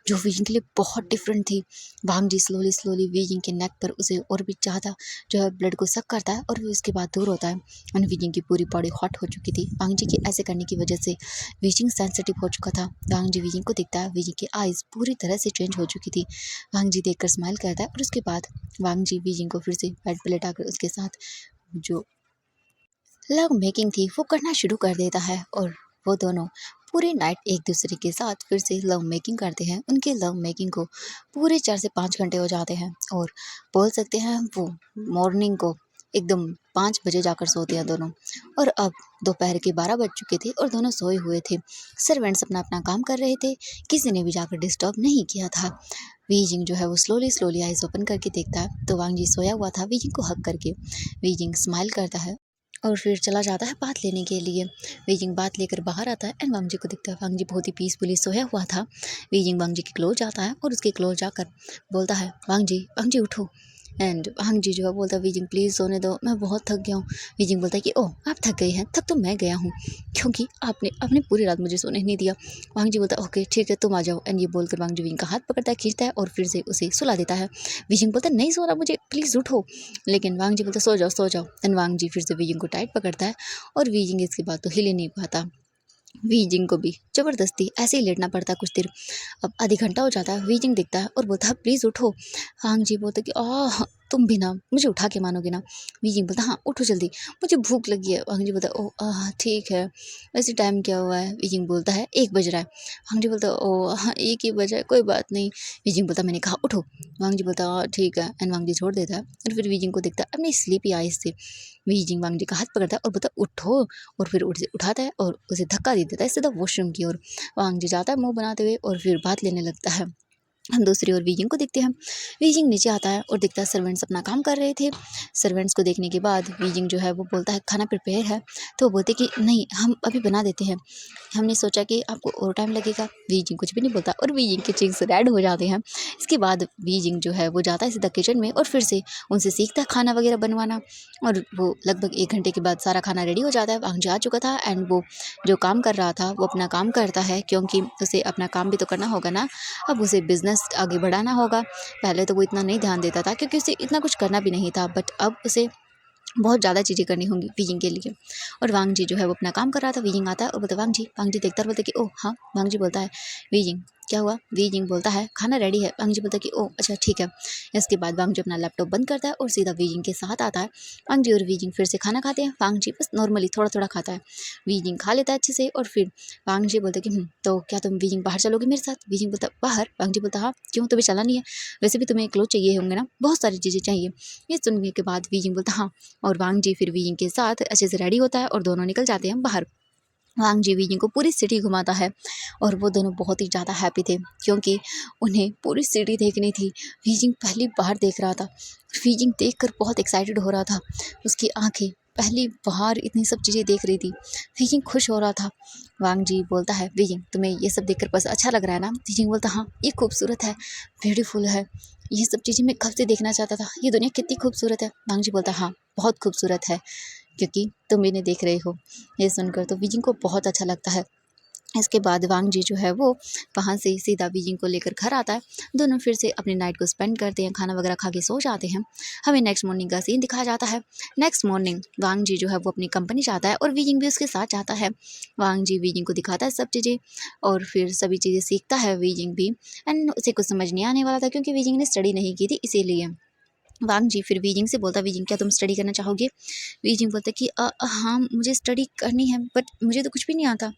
जो वीजिंग के लिए बहुत डिफरेंट थी। वांग जी स्लोली स्लोली वीजिंग के नेक पर उसे और भी ज़्यादा जो है ब्लड को सक करता है और उसके बाद दूर होता है। एंड वीजिंग की पूरी बॉडी हॉट हो चुकी थी। वांग जी के ऐसे करने की वजह से वीजिंग सेंसिटिव हो चुका था। वांग जी वीजिंग को देखता है, वीजिंग की आइज़ पूरी तरह से चेंज हो चुकी थी। वांग जी देखकर स्माइल करता है और उसके बाद वांग जी वीजिंग को फिर से बेड पर लेटाकर उसके साथ जो लव मेकिंग थी वो करना शुरू कर देता है और वो दोनों पूरी नाइट एक दूसरे के साथ फिर से लव मेकिंग करते हैं। उनके लव मेकिंग को पूरे 4 से 5 घंटे हो जाते हैं और बोल सकते हैं वो मॉर्निंग को एकदम 5 बजे जाकर सोते हैं दोनों। और अब दोपहर के 12 बज चुके थे और दोनों सोए हुए थे। सर्वेंट्स अपना अपना काम कर रहे थे, किसी ने भी जाकर डिस्टर्ब नहीं किया था। वीजिंग जो है वो स्लोली स्लोली आइज ओपन करके देखता है तो वांग जी सोया हुआ था वीजिंग को हक करके। वीजिंग स्माइल करता है और फिर चला जाता है बात लेने के लिए। वीजिंग बात लेकर बाहर आता है एंड वांग जी को दिखता है। वांग जी बहुत ही पीसफुली सोया हुआ था। वीजिंग वांग जी के क्लोज जाता है और उसके क्लोज जाकर बोलता है वांग जी उठो। एंड वांग जी जो है बोलता है वीजिंग प्लीज़ सोने दो, मैं बहुत थक गया हूँ। वीजिंग बोलता है कि ओह आप थक गए हैं, थक तो मैं गया हूँ क्योंकि आपने आपने पूरी रात मुझे सोने नहीं दिया। वांग जी बोलता है ओके ठीक है तुम आ जाओ। एंड ये बोलकर वांग जी वीजिंग का हाथ पकड़ता है, खींचता है और फिर से उसे सुला देता है। वीजिंग बोलता है नहीं सो रहा मुझे, प्लीज़ उठो। लेकिन वांग जी बोलता है सो जाओ। एंड वांग जी फिर से वीजिंग को टाइट पकड़ता है और वीजिंग इसके बाद तो हिल ही नहीं पाता। वीजिंग को भी ज़बरदस्ती ऐसे ही लेटना पड़ता है कुछ देर। अब आधे घंटा हो जाता है, वीजिंग दिखता है और बोलता है प्लीज़ उठो। वांग जी बोलते कि तुम भी ना मुझे उठा के मानोगे ना। वीजिंग बोलता हाँ उठो जल्दी, मुझे भूख लगी है। वांग जी बोलता ओह ठीक है, वैसे टाइम क्या हुआ है? वीजिंग बोलता है 1 बज रहा है। वांग जी बोलता ओह हाँ 1 ही बजा है, कोई बात नहीं। वीजिंग बोलता मैंने कहा उठो। वांग जी बोलता ठीक है एंड वांग जी छोड़ देता है और फिर वीजिंग को देखता है अपनी स्लीपी आइज़ से। वीजिंग वांग जी का हाथ पकड़ता है और बोलता उठो और फिर उसे उठाता है और उसे धक्का दे देता है सीधा वॉशरूम की ओर। वांग जी जाता है मुँह बनाते हुए और फिर बात लेने लगता है। हम दूसरी ओर वीजिंग को देखते हैं। वीजिंग नीचे आता है और देखता है सर्वेंट्स अपना काम कर रहे थे। सर्वेंट्स को देखने के बाद वीजिंग जो है वो बोलता है खाना प्रिपेयर है, तो वो बोलते कि नहीं हम अभी बना देते हैं, हमने सोचा कि आपको और टाइम लगेगा। वीजिंग कुछ भी नहीं बोलता और वीजिंग के चीक्स रेड हो जाते हैं। इसके बाद वीजिंग जो है वो जाता है सीधा किचन में और फिर से उनसे सीखता है खाना वगैरह बनवाना। और वो लगभग 1 घंटे के बाद सारा खाना रेडी हो जाता है। वांग जी आ चुका था एंड वो जो काम कर रहा था वो अपना काम करता है, क्योंकि उसे अपना काम भी तो करना होगा ना। अब उसे बिज़नेस आगे बढ़ाना होगा। पहले तो वो इतना नहीं ध्यान देता था क्योंकि उसे इतना कुछ करना भी नहीं था, बट अब उसे बहुत ज़्यादा चीज़ें करनी होंगी वीजिंग के लिए। और वांग जी जो है वो अपना काम कर रहा था। वीजिंग आता है और बोलता है वांग जी देखता है और बोलता है कि ओह हाँ। वांग जी बोलता है वीजिंग क्या हुआ? वीजिंग बोलता है खाना रेडी है। वांग जी बोलता है कि ओह अच्छा ठीक है। इसके बाद वांग जी अपना लैपटॉप बंद करता है और सीधा वीजिंग के साथ आता है। वांग जी और वीजिंग फिर से खाना खाते हैं। वांग जी बस नॉर्मली थोड़ा थोड़ा खाता है, वीजिंग खा लेता है अच्छे से। और फिर वांग जी बोलते हैं कि तो क्या तुम वीजिंग बाहर चलोगे मेरे साथ? वीजिंग बोलता बाहर? वांग जी बोलता हाँ क्यों, तुम्हें चलना नहीं है? वैसे भी तुम्हें क्लोथ चाहिए होंगे ना, बहुत सारी चीज़ें चाहिए। ये सुनने के बाद वीजिंग बोलता हाँ। और वांग जी फिर वीजिंग के साथ अच्छे से रेडी होता है और दोनों निकल जाते हैं बाहर। वांग जी वीजिंग को पूरी सिटी घुमाता है और वो दोनों बहुत ही ज़्यादा हैप्पी थे क्योंकि उन्हें पूरी सिटी देखनी थी। वीजिंग पहली बार देख रहा था। वीजिंग देखकर बहुत एक्साइटेड हो रहा था। उसकी आंखें पहली बार इतनी सब चीज़ें देख रही थी। वीजिंग खुश हो रहा था। वांग जी बोलता है वीजिंग तुम्हें ये सब देखकर बस अच्छा लग रहा है ना? वीजिंग बोलता हाँ ये खूबसूरत है, ब्यूटीफुल है, ये सब चीज़ें मैं कब से देखना चाहता था, ये दुनिया कितनी खूबसूरत है। वांग जी बोलता हाँ बहुत खूबसूरत है क्योंकि तुम इन्हें देख रहे हो। ये सुनकर तो वीजिंग को बहुत अच्छा लगता है। इसके बाद वांग जी जो है वो वहाँ से सीधा वीजिंग को लेकर घर आता है। दोनों फिर से अपनी नाइट को स्पेंड करते हैं, खाना वगैरह खा के सो जाते हैं। हमें नेक्स्ट मॉर्निंग का सीन दिखाया जाता है। नेक्स्ट मॉर्निंग वांग जी जो है वो अपनी कंपनी जाता है और वीजिंग भी उसके साथ जाता है। वांग जी वीजिंग को दिखाता है सब चीज़ें और फिर सभी चीज़ें सीखता है वीजिंग भी। एंड उसे कुछ समझ नहीं आने वाला था क्योंकि वीजिंग ने स्टडी नहीं की थी इसीलिए। वांग जी फिर वीजिंग से बोलता वीजिंग क्या तुम स्टडी करना चाहोगे? वीजिंग बोलता कि हाँ मुझे स्टडी करनी है बट मुझे तो कुछ भी नहीं आता।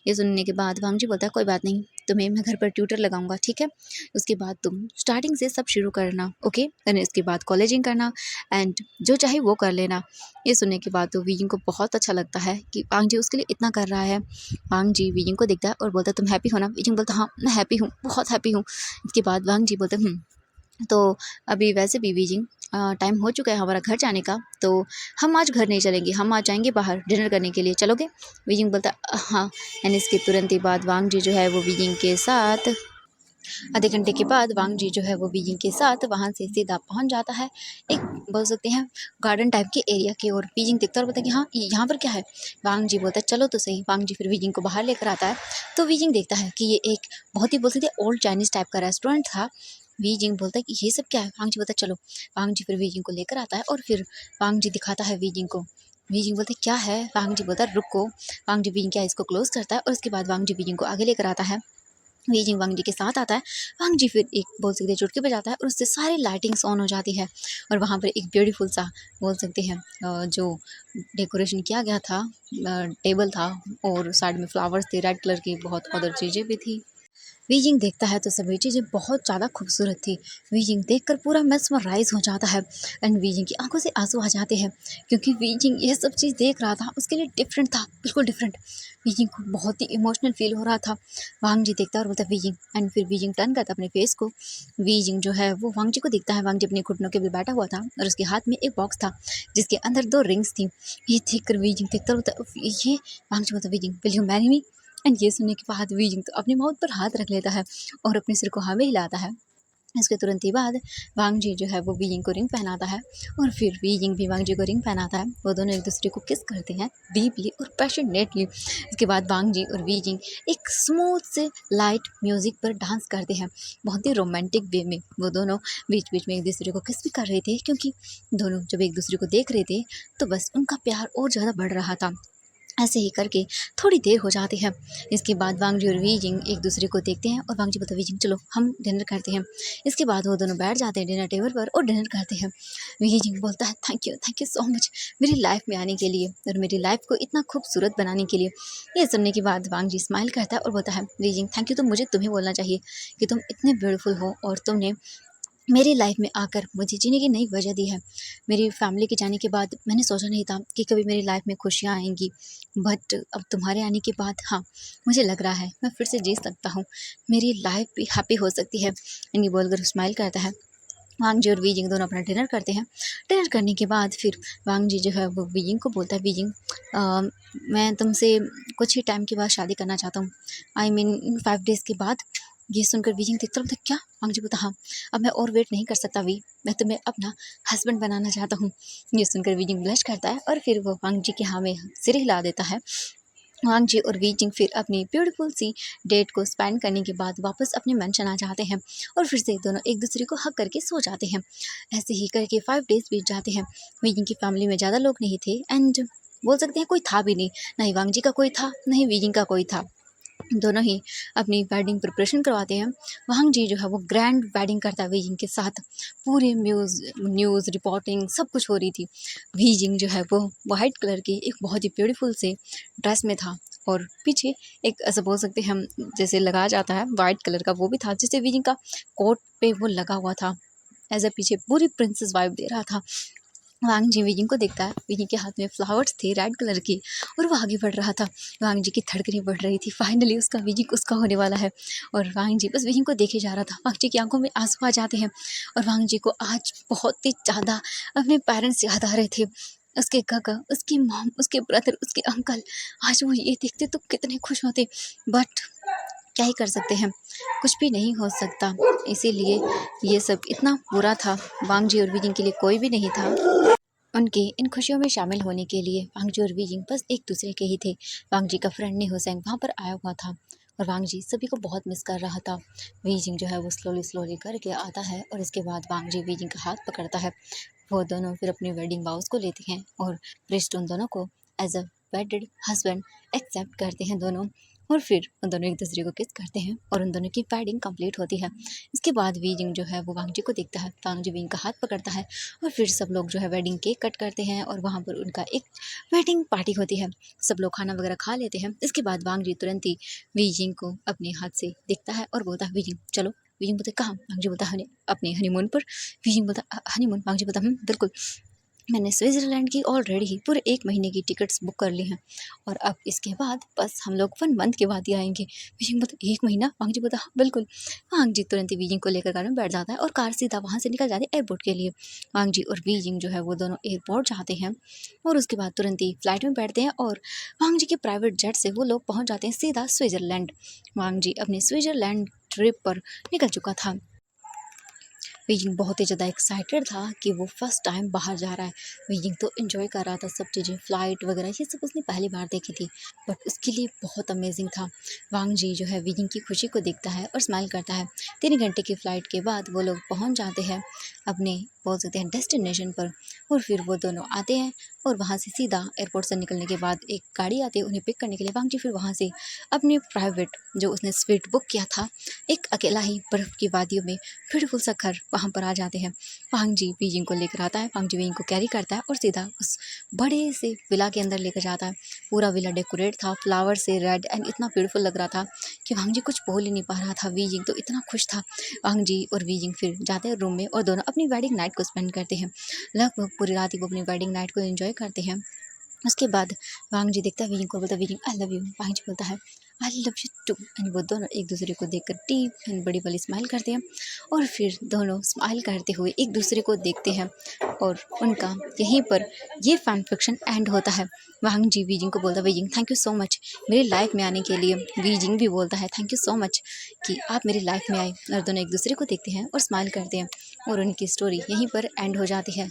ये सुनने के बाद वांग जी बोलता है कोई बात नहीं, तुम्हें मैं घर पर ट्यूटर लगाऊंगा ठीक है। उसके बाद तुम स्टार्टिंग से सब शुरू करना ओके, एंड इसके बाद कॉलेजिंग करना एंड जो चाहे वो कर लेना। ये सुनने के बाद तो वीजिंग को बहुत अच्छा लगता है कि वांग जी उसके लिए इतना कर रहा है। वांग जी वीजिंग को देखता है और बोलता तुम हैप्पी हो ना? वीजिंग बोलता हाँ मैं हैप्पी हूँ, बहुत हैप्पी हूँ। इसके बाद वांग जी बोलते तो अभी वैसे भी बीजिंग टाइम हो चुका है हमारा घर जाने का, तो हम आज घर नहीं चलेंगे, हम आज जाएंगे बाहर डिनर करने के लिए, चलोगे? बीजिंग बोलता हाँ। एंड इसके तुरंत ही बाद वांग जी जो है वो बीजिंग के साथ आधे घंटे के बाद वांग जी जो है वो बीजिंग के साथ वहाँ से सीधा पहुँच जाता है एक बोल सकते हैं गार्डन टाइप के एरिया की ओर। बीजिंग देखता है और बोलता है कि हाँ यहाँ पर क्या है? वांग जी बोलता है चलो तो सही। वांग जी फिर बीजिंग को बाहर लेकर आता है तो बीजिंग देखता है कि ये एक बहुत ही बोल सकते हैं ओल्ड चाइनीज टाइप का रेस्टोरेंट था। बीजिंग बोलता है कि ये सब क्या है? वांग जी बोलता है चलो। वांग जी फिर बीजिंग को लेकर आता है और फिर वांग जी दिखाता है बीजिंग को। बीजिंग बोलते क्या है? वांग जी बोलता है रुको। वांग जी बीजिंग क्या है इसको क्लोज करता है और उसके बाद वांग जी बीजिंग को आगे लेकर आता है। बीजिंग वांग जी के साथ आता है। वांग जी फिर एक बोल सकते हैं चुटकी बजाता है और उससे सारी लाइटिंग्स ऑन हो जाती है और वहाँ पर एक ब्यूटीफुल सा बोल सकते हैं जो डेकोरेशन किया गया था टेबल था और साइड में फ्लावर्स थे रेड कलर की, बहुत अदर चीज़ें भी थी। बीजिंग देखता है तो सभी चीज़ें बहुत ज़्यादा खूबसूरत थी। बीजिंग देखकर पूरा मेस्मराइज हो जाता है एंड बीजिंग की आंखों से आंसू आ जाते हैं क्योंकि बीजिंग ये सब चीज़ देख रहा था उसके लिए डिफरेंट था, बिल्कुल डिफरेंट। बीजिंग को बहुत ही इमोशनल फील हो रहा था। वांग जी देखता है और बोलता है बीजिंग, एंड फिर बीजिंग टर्न करता है अपने फेस को। बीजिंग जो है वो वांग जी को देखता है। वांग जी अपने घुटनों के बल बैठा हुआ था और उसके हाथ में एक बॉक्स था जिसके अंदर 2 रिंग्स थी। ये देख कर बीजिंग देखता और बोलता ये। वांग जी बोलता Beijing will you marry me? And ये सुनने के बाद बीजिंग तो अपने माउथ पर हाथ रख लेता है और अपने सिर को हाँ में हिलाता है। इसके तुरंत ही बाद वांग जी जो है वो बीजिंग को रिंग पहनाता है और फिर बीजिंग भी वांग जी को रिंग पहनाता है। वो दोनों एक दूसरे को किस करते हैं डीपली और पैशनेटली। इसके बाद वांग जी और बीजिंग एक स्मूथ से लाइट म्यूजिक पर डांस करते हैं बहुत ही रोमांटिक वे में। वो दोनों बीच बीच में एक दूसरे को किस भी कर रहे थे क्योंकि दोनों जब एक दूसरे को देख रहे थे तो बस उनका प्यार और ज़्यादा बढ़ रहा था। ऐसे ही करके थोड़ी देर हो जाती है। इसके बाद वांग जी और वीजिंग एक दूसरे को देखते हैं और वांग जी बोलता है वीजिंग चलो हम डिनर करते हैं। इसके बाद वो दोनों बैठ जाते हैं डिनर टेबल पर और डिनर करते हैं। वीजिंग बोलता है थैंक यू सो मच मेरी लाइफ में आने के लिए और मेरी लाइफ को इतना खूबसूरत बनाने के लिए। ये सुनने के बाद वांग जी स्माइल करता है और बोलता है वीजिंग थैंक यू तो मुझे तुम्हें बोलना चाहिए कि तुम इतने ब्यूटीफुल हो और तुमने मेरी लाइफ में आकर मुझे जीने की नई वजह दी है। मेरी फैमिली के जाने के बाद मैंने सोचा नहीं था कि कभी मेरी लाइफ में खुशियाँ आएँगी, बट अब तुम्हारे आने के बाद हाँ, मुझे लग रहा है मैं फिर से जी सकता हूँ। मेरी लाइफ भी हैप्पी हो सकती है। ये बोलकर स्माइल करता है। वांग जी और वी जिंग दोनों अपना डिनर करते हैं। डिनर करने के बाद फिर वांग जी जो है वो वी जिंग को बोलता है, वी जिंग मैं तुमसे कुछ ही टाइम के बाद शादी करना चाहता हूँ। आई मीन 5 डेज़ के बाद। ये सुनकर वी जिंग देखता क्या? वांग जी बोलता हाँ, अब मैं और वेट नहीं कर सकता वी, मैं तुम्हें अपना हस्बैंड बनाना चाहता हूँ। ये सुनकर वी जिंग ब्लश करता है और फिर वो वांग जी के हाँ में सिर हिला देता है। वांग जी और वी जिंग फिर अपनी ब्यूटीफुल सी डेट को स्पेंड करने के बाद वापस अपने मैंशन आ जाते हैं और फिर से दोनों एक दूसरे को हक करके सो जाते हैं। ऐसे ही करके 5 डेज़ बीत जाते हैं। वी जिंग की फैमिली में ज़्यादा लोग नहीं थे एंड बोल सकते हैं कोई था भी नहीं, ना ही वांग जी का कोई था, ना ही वी जिंग का कोई था। दोनों ही अपनी वेडिंग प्रिपरेशन करवाते हैं। वांग जी जो है वो ग्रैंड वेडिंग करता है वी जिंग के साथ। पूरे न्यूज़ रिपोर्टिंग सब कुछ हो रही थी। वी जिंग जो है वो वाइट कलर की एक बहुत ही ब्यूटीफुल से ड्रेस में था और पीछे एक ऐसा बोल सकते हैं हम, जैसे लगाया जाता है वाइट कलर का, वो भी था जिससे वी जिंग का कोट पे वो लगा हुआ था। ऐसा पीछे पूरी प्रिंसेस वाइब दे रहा था। वांग जी विजिंग को देखता है। विजिंग के हाथ में फ्लावर्स थे रेड कलर के और वो आगे बढ़ रहा था। वांग जी की धड़कनें बढ़ रही थी। फाइनली उसका विजिंग उसका होने वाला है और वांग जी बस विजिंग को देखे जा रहा था। वांग जी की आंखों में आंसू आ जाते हैं और वांग जी को आज बहुत ही ज़्यादा अपने पेरेंट्स याद आ रहे थे। उसके काका, उसकी मॉम, उसके ब्रदर, उसके अंकल। आज वो ये देखते तो कितने खुश होते, बट क्या ही कर सकते हैं, कुछ भी नहीं हो सकता। इसीलिए ये सब इतना बुरा था। वांग जी और विजिंग के लिए कोई भी नहीं था उनकी इन खुशियों में शामिल होने के लिए। वांग जी और वी जिंग बस एक दूसरे के ही थे। वांग जी का फ्रेंड ने हुसैन वहाँ पर आया हुआ था और वांग जी सभी को बहुत मिस कर रहा था। वी जिंग जो है वो स्लोली स्लोली करके आता है और इसके बाद वांग जी वी जिंग का हाथ पकड़ता है। वो दोनों फिर अपनी वेडिंग वाउस को लेते हैं और प्रीस्ट उन दोनों को as a wedded husband accept करते हैं दोनों। और फिर उन दोनों एक दूसरे को किस करते हैं और उन दोनों की वेडिंग कंप्लीट होती है। इसके बाद वी जिंग जो है वो वांग जी को देखता है। वांग जी विंग का हाथ पकड़ता है और फिर सब लोग जो है वेडिंग केक कट करते हैं और वहाँ पर उनका एक वेडिंग पार्टी होती है। सब लोग खाना वगैरह खा लेते हैं। इसके बाद वांग जी तुरंत ही वी जिंग को अपने हाथ से देखता है और बोलता है, वी जिंग चलो। वी जिंग बोलते कहाँ? वांग जी बोलता अपने हनीमून पर। वी जिंग बोलता हनीमून? वांग जी बोलता बिल्कुल, मैंने स्विट्ज़रलैंड की ऑलरेडी ही पूरे 1 महीने की टिकट्स बुक कर ली हैं और अब इसके बाद बस हम लोग 1 मंथ के बाद ही आएँगे। बीजिंग बोलता 1 महीना? वांग जी बोलता हाँ, बिल्कुल। वांग जी तुरंत ही बीजिंग को लेकर कार में बैठ जाता है और कार सीधा वहाँ से निकल जाती है एयरपोर्ट के लिए। वांग जी और बीजिंग जो है वो दोनों एयरपोर्ट जाते हैं और उसके बाद तुरंत ही फ्लाइट में बैठते हैं और वांग जी के प्राइवेट जेट से वो लोग पहुँच जाते हैं सीधा स्विट्ज़रलैंड। वांग जी अपने स्विट्ज़रलैंड ट्रिप पर निकल चुका था। बीजिंग बहुत ही ज़्यादा एक्साइटेड था कि वो फर्स्ट टाइम बाहर जा रहा है। बीजिंग तो एंजॉय कर रहा था सब चीज़ें, फ़्लाइट वगैरह ये सब उसने पहली बार देखी थी, बट उसके लिए बहुत अमेजिंग था। वांग जी जो है बीजिंग की खुशी को देखता है और स्माइल करता है। 3 घंटे की फ़्लाइट के बाद वो लोग पहुंच जाते हैं अपने बोल सकते हैं डेस्टिनेशन पर और फिर वो दोनों आते हैं और वहाँ से सीधा एयरपोर्ट से निकलने के बाद एक गाड़ी आती है उन्हें पिक करने के लिए। वांग जी फिर वहाँ से अपने प्राइवेट जो उसने स्वीट बुक किया था, एक अकेला ही बर्फ़ की वादियों में ब्यूटीफुल सा घर, वहाँ पर आ जाते हैं। वांग जी बीजिंग को लेकर आता है। वांग जी बीजिंग को कैरी करता है और सीधा उस बड़े से विला के अंदर लेकर जाता है। पूरा विला डेकोरेट था फ्लावर से, रेड एंड इतना ब्यूटीफुल लग रहा था कि वांग जी कुछ बोल ही नहीं पा रहा था। बीजिंग तो इतना खुश था। वांग जी और बीजिंग फिर जाते हैं रूम में और दोनों अपनी वेडिंग नाइट को स्पेंड करते हैं। लगभग पूरी रात ही वो अपनी वेडिंग नाइट को एंजॉय करते हैं। उसके बाद वांग जी देखता है विजिंग को, बोलता है Weijing I love you. Wang ji बोलता है I love you too and वो दोनों एक दूसरे को देखकर डीप एंड बड़ी वाली स्माइल करते हैं और फिर दोनों स्माइल करते हुए एक दूसरे को देखते हैं और उनका यहीं पर ये फैन फिक्शन एंड होता है। वांग जी विजिंग को बोलता है wheezing thank you so much मेरी लाइफ में आने के लिए। विजिंग भी बोलता है थैंक यू सो मच कि आप मेरी लाइफ में आए और दोनों एक दूसरे को देखते हैं और स्माइल करते हैं और उनकी स्टोरी यहीं पर एंड हो जाती है।